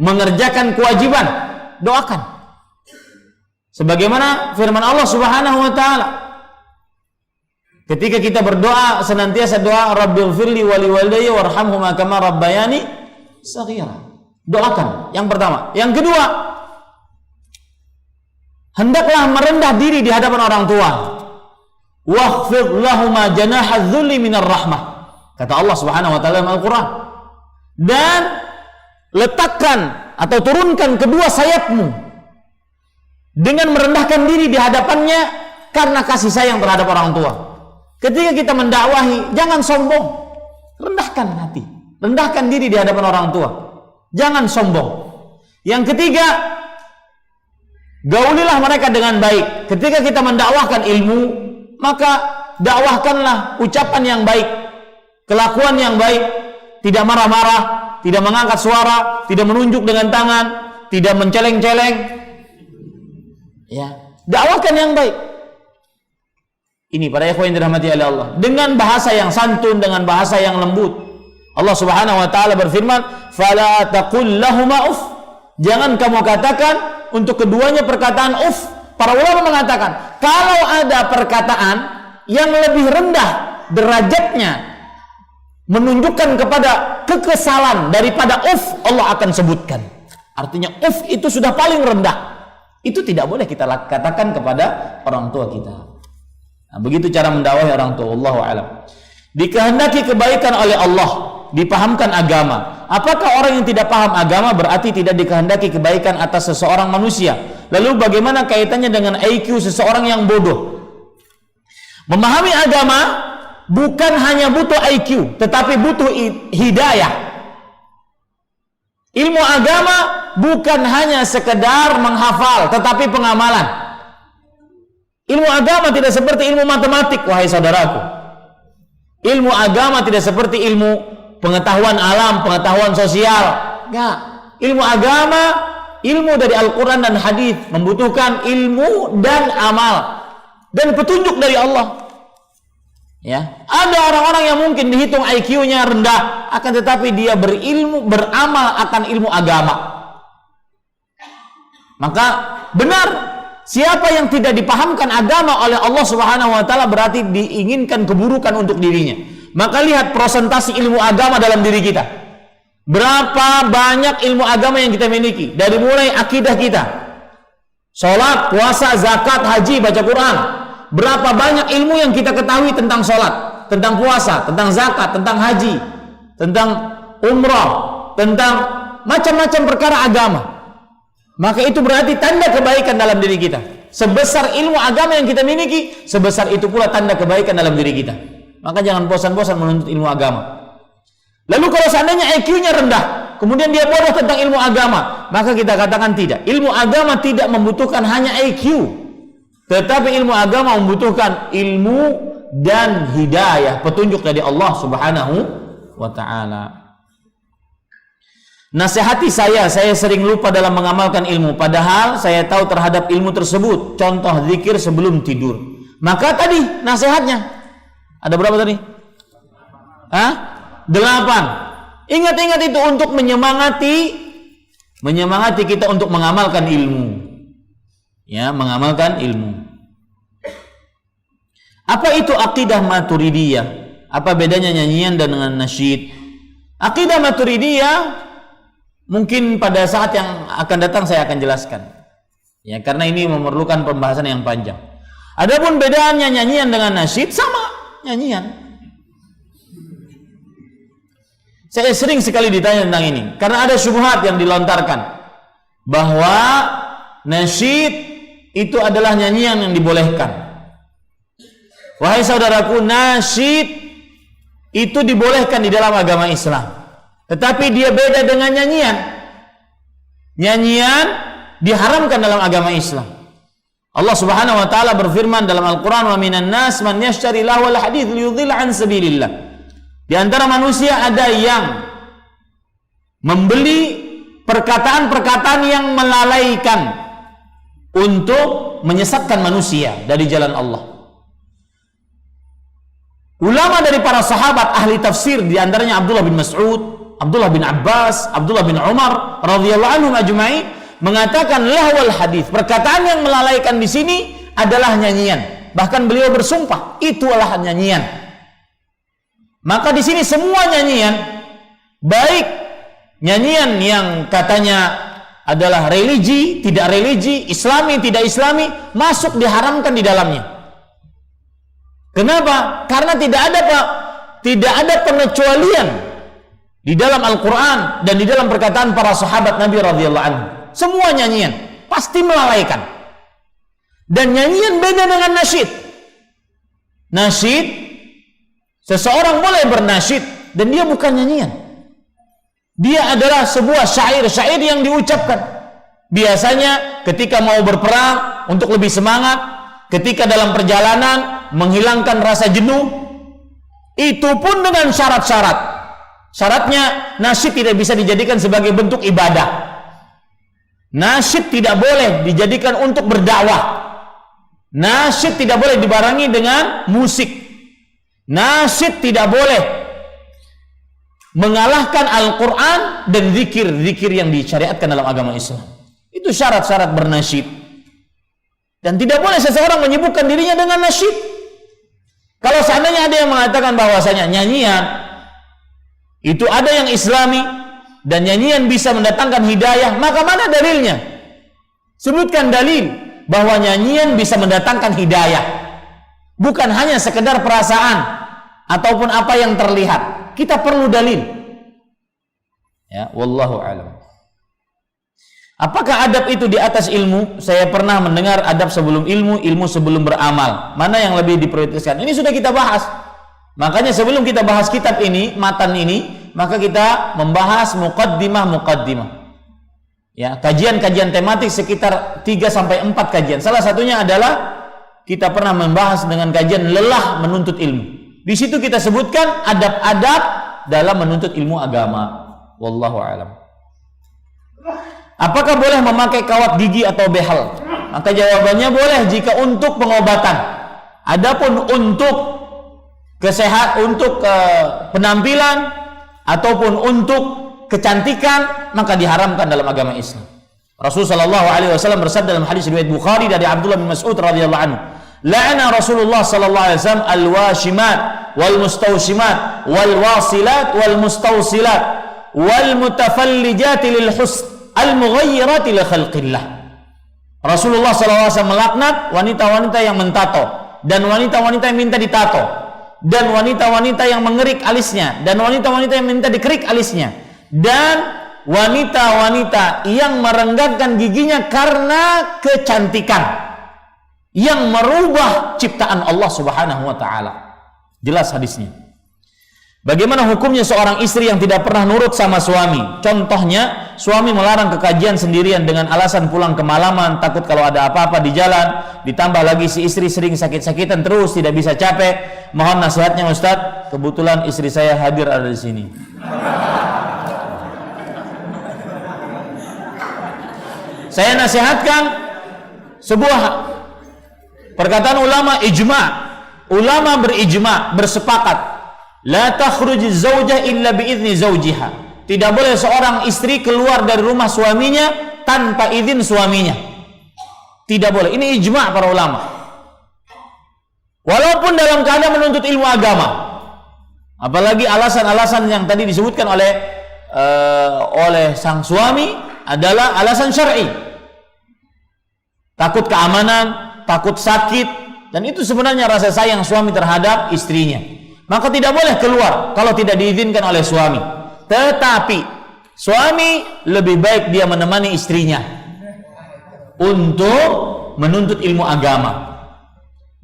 mengerjakan kewajiban. Doakan. Sebagaimana firman Allah Subhanahu wa taala, ketika kita berdoa, senantiasa doa, Rabbighfirli wa liwalidayya warhamhuma kama rabbayani shaghira. Doakan, yang pertama. Yang kedua, hendaklah merendah diri di hadapan orang tua. Wakhfid lahuma janaha dzulli minar rahmah. Kata Allah Subhanahu wa taala dalam Al-Qur'an. Dan letakkan atau turunkan kedua sayapmu dengan merendahkan diri di hadapannya karena kasih sayang terhadap orang tua. Ketika kita mendakwahi, jangan sombong. Rendahkan hati, rendahkan diri di hadapan orang tua. Jangan sombong. Yang ketiga, gaulilah mereka dengan baik. Ketika kita mendakwahkan ilmu, maka dakwahkanlah ucapan yang baik, kelakuan yang baik, tidak marah-marah, tidak mengangkat suara, tidak menunjuk dengan tangan, tidak menceleng-celeng. Ya, dakwahkan yang baik. Ini para ikhwan yang dirahmati oleh Allah, dengan bahasa yang santun, dengan bahasa yang lembut. Allah Subhanahu wa taala berfirman, "Fala taqul lahuma uff." Jangan kamu katakan untuk keduanya perkataan uff. Para ulama mengatakan, kalau ada perkataan yang lebih rendah derajatnya, menunjukkan kepada kekesalan daripada uff, Allah akan sebutkan. Artinya uff itu sudah paling rendah. Itu tidak boleh kita katakan kepada orang tua kita. Nah, begitu cara mendakwahi orang tua. Wallahu a'lam. Dikehendaki kebaikan oleh Allah, dipahamkan agama. Apakah orang yang tidak paham agama berarti tidak dikehendaki kebaikan atas seseorang manusia? Lalu bagaimana kaitannya dengan IQ seseorang yang bodoh? Memahami agama bukan hanya butuh IQ, tetapi butuh hidayah. Ilmu agama bukan hanya sekedar menghafal, tetapi pengamalan. Ilmu agama tidak seperti ilmu matematik, wahai saudaraku. Ilmu agama tidak seperti ilmu pengetahuan alam, pengetahuan sosial. Enggak. Ilmu agama, ilmu dari Al-Quran dan hadis, membutuhkan ilmu dan amal dan petunjuk dari Allah. Ya, ada orang-orang yang mungkin dihitung IQ-nya rendah, akan tetapi dia berilmu, beramal akan ilmu agama. Maka benar, siapa yang tidak dipahamkan agama oleh Allah Subhanahu wa taala berarti diinginkan keburukan untuk dirinya. Maka lihat prosentasi ilmu agama dalam diri kita. Berapa banyak ilmu agama yang kita miliki? Dari mulai akidah kita, sholat, puasa, zakat, haji, baca Quran. Berapa banyak ilmu yang kita ketahui tentang sholat, tentang puasa, tentang zakat, tentang haji, tentang umrah, tentang macam-macam perkara agama. Maka itu berarti tanda kebaikan dalam diri kita. Sebesar ilmu agama yang kita miliki, sebesar itu pula tanda kebaikan dalam diri kita. Maka jangan bosan-bosan menuntut ilmu agama. Lalu kalau seandainya IQ-nya rendah, kemudian dia bodoh tentang ilmu agama, maka kita katakan tidak. Ilmu agama tidak membutuhkan hanya IQ, tetapi ilmu agama membutuhkan ilmu dan hidayah, petunjuk dari Allah Subhanahu wa ta'ala. Nasihati saya sering lupa dalam mengamalkan ilmu, padahal saya tahu terhadap ilmu tersebut. Contoh zikir sebelum tidur. Maka tadi nasihatnya ada berapa tadi? 8. Ingat-ingat itu untuk menyemangati kita untuk mengamalkan ilmu. Ya, mengamalkan ilmu. Apa itu akidah Maturidiyah? Apa bedanya nyanyian dan dengan nasyid? Akidah Maturidiyah mungkin pada saat yang akan datang saya akan jelaskan. Ya, karena ini memerlukan pembahasan yang panjang. Adapun bedaannya nyanyian dengan nasyid, sama nyanyian. Saya sering sekali ditanya tentang ini karena ada syubhat yang dilontarkan bahwa nasyid itu adalah nyanyian yang dibolehkan. Wahai saudaraku, nasyid itu dibolehkan di dalam agama Islam, tetapi dia beda dengan nyanyian. Nyanyian diharamkan dalam agama Islam. Allah Subhanahu wa taala berfirman dalam Al-Qur'an, "Wa minan nas man yashtari lahwal hadits liyudhilla an sabilillah." Di antara manusia ada yang membeli perkataan-perkataan yang melalaikan untuk menyesatkan manusia dari jalan Allah. Ulama dari para sahabat ahli tafsir, di antaranya Abdullah bin Mas'ud, Abdullah bin Abbas, Abdullah bin Umar radhiyallahu anhum ajma'in, mengatakan lahwal hadis, perkataan yang melalaikan di sini adalah nyanyian. Bahkan beliau bersumpah, itulah nyanyian. Maka di sini semua nyanyian, baik nyanyian yang katanya adalah religi, tidak religi, islami, tidak islami, masuk diharamkan di dalamnya. Kenapa? Karena tidak ada pengecualian di dalam Al-Quran dan di dalam perkataan para sahabat Nabi radhiyallahu anhu. Semua nyanyian pasti melalaikan. Dan nyanyian beda dengan nasyid. Nasyid, seseorang boleh bernasyid dan dia bukan nyanyian. Dia adalah sebuah syair-syair yang diucapkan. Biasanya ketika mau berperang untuk lebih semangat, ketika dalam perjalanan menghilangkan rasa jenuh, itu pun dengan syarat-syarat. Syaratnya nasyid tidak bisa dijadikan sebagai bentuk ibadah. Nasyid tidak boleh dijadikan untuk berdakwah. Nasyid tidak boleh dibarengi dengan musik. Nasyid tidak boleh mengalahkan Al-Quran dan zikir-zikir yang disyariatkan dalam agama Islam. Itu syarat-syarat bernasyid. Dan tidak boleh seseorang menyibukkan dirinya dengan nasyid. Kalau seandainya ada yang mengatakan bahwasanya nyanyian itu ada yang islami dan nyanyian bisa mendatangkan hidayah, maka mana dalilnya? Sebutkan dalil bahwa nyanyian bisa mendatangkan hidayah, bukan hanya sekedar perasaan ataupun apa yang terlihat. Kita perlu dalil. Ya, wallahu a'lam. Apakah adab itu di atas ilmu? Saya pernah mendengar adab sebelum ilmu, ilmu sebelum beramal. Mana yang lebih diprioritaskan? Ini sudah kita bahas. Makanya sebelum kita bahas kitab ini, matan ini, maka kita membahas muqaddimah. Ya, kajian-kajian tematik sekitar 3 sampai 4 kajian. Salah satunya adalah kita pernah membahas dengan kajian lelah menuntut ilmu. Di situ kita sebutkan adab-adab dalam menuntut ilmu agama. Wallahu a'lam. Apakah boleh memakai kawat gigi atau behel? Maka jawabannya boleh jika untuk pengobatan. Adapun untuk penampilan ataupun untuk kecantikan, maka diharamkan dalam agama Islam. Rasulullah sallallahu alaihi wasallam bersabda dalam hadis riwayat Bukhari dari Abdullah bin Mas'ud radhiyallahu anhu, "La'ana Rasulullah sallallahu alaihi wasallam al-washimat wal mustawshimat wal wasilat wal mustawsilat wal mutafallijat lil husn al-mughayyirat li khalqillah." Rasulullah sallallahu alaihi wasallam melaknat wanita-wanita yang mentato dan wanita-wanita yang minta ditato dan wanita-wanita yang mengerik alisnya dan wanita-wanita yang minta dikerik alisnya dan wanita-wanita yang merenggangkan giginya karena kecantikan yang merubah ciptaan Allah Subhanahu wa taala. Jelas hadisnya. Bagaimana hukumnya seorang istri yang tidak pernah nurut sama suami? Contohnya, suami melarang kekajian sendirian dengan alasan pulang kemalaman, takut kalau ada apa-apa di jalan, ditambah lagi si istri sering sakit-sakitan terus, tidak bisa capek. Mohon nasihatnya Ustaz. Kebetulan istri saya hadir ada di sini. Saya nasihatkan sebuah perkataan ulama ijma'. Ulama berijma', bersepakat, la takhruj zaujah illa biizni zaujiha. Tidak boleh seorang istri keluar dari rumah suaminya tanpa izin suaminya. Tidak boleh. Ini ijma' para ulama. Walaupun dalam keadaan menuntut ilmu agama. Apalagi alasan-alasan yang tadi disebutkan oleh sang suami adalah alasan syar'i. Takut keamanan, takut sakit, dan itu sebenarnya rasa sayang suami terhadap istrinya. Maka tidak boleh keluar kalau tidak diizinkan oleh suami. Tetapi suami lebih baik dia menemani istrinya untuk menuntut ilmu agama.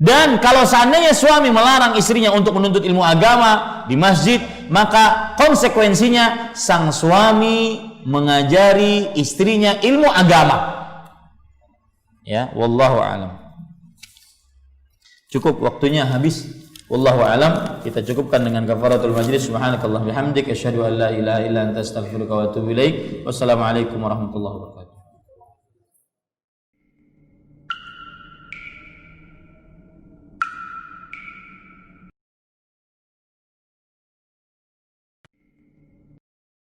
Dan kalau seandainya suami melarang istrinya untuk menuntut ilmu agama di masjid, maka konsekuensinya sang suami mengajari istrinya ilmu agama. Ya, wallahu a'lam. Cukup, waktunya habis. Wallahu alam. Kita cukupkan dengan kafaratul majlis. Subhanakallah bihamdik asyhadu an la ilaha illa anta astaghfiruka wa atubu ilaik. Wassalamualaikum warahmatullahi wabarakatuh.